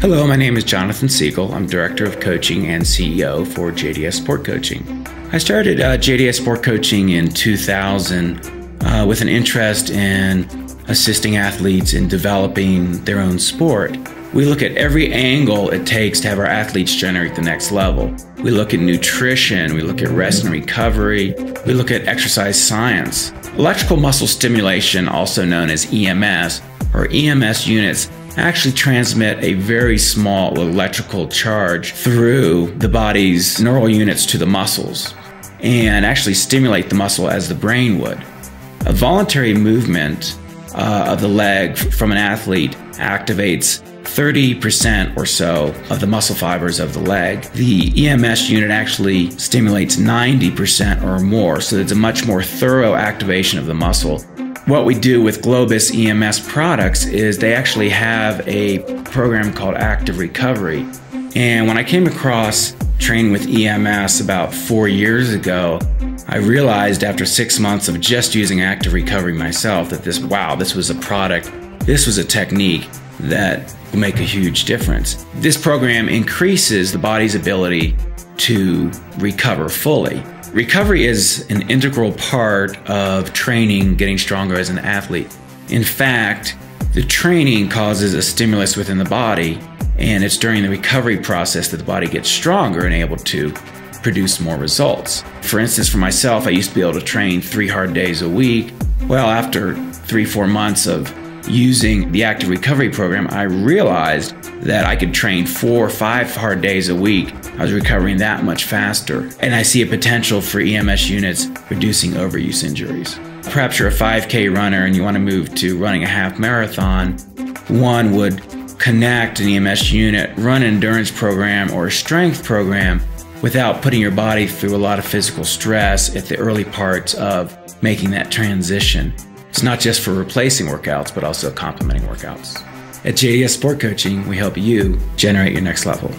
Hello, my name is Jonathan Siegel. I'm Director of Coaching and CEO for JDS Sportcoaching. I started JDS Sportcoaching in 2000 with an interest in assisting athletes in developing their own sport. We look at every angle it takes to have our athletes generate the next level. We look at nutrition, we look at rest and recovery, we look at exercise science. Electrical muscle stimulation, also known as EMS, or EMS units, actually transmit a very small electrical charge through the body's neural units to the muscles and actually stimulate the muscle as the brain would. A voluntary movement of the leg from an athlete activates 30% or so of the muscle fibers of the leg. The EMS unit actually stimulates 90% or more, so it's a much more thorough activation of the muscle. What we do with Globus EMS products is they actually have a program called Active Recovery. And when I came across training with EMS about 4 years ago, I realized after 6 months of just using Active Recovery myself that this was a product, this was a technique that will make a huge difference. This program increases the body's ability to recover fully. Recovery is an integral part of training, getting stronger as an athlete. In fact, the training causes a stimulus within the body, and it's during the recovery process that the body gets stronger and able to produce more results. For instance, for myself, I used to be able to train 3 hard days a week. Well, after 3-4 months of using the Active Recovery program, I realized that I could train 4 or 5 hard days a week. I was recovering that much faster. And I see a potential for EMS units reducing overuse injuries. Perhaps you're a 5K runner and you want to move to running a half marathon. One would connect an EMS unit, run an endurance program or a strength program without putting your body through a lot of physical stress at the early parts of making that transition. It's not just for replacing workouts, but also complementing workouts. At JDS Sport Coaching, we help you generate your next level.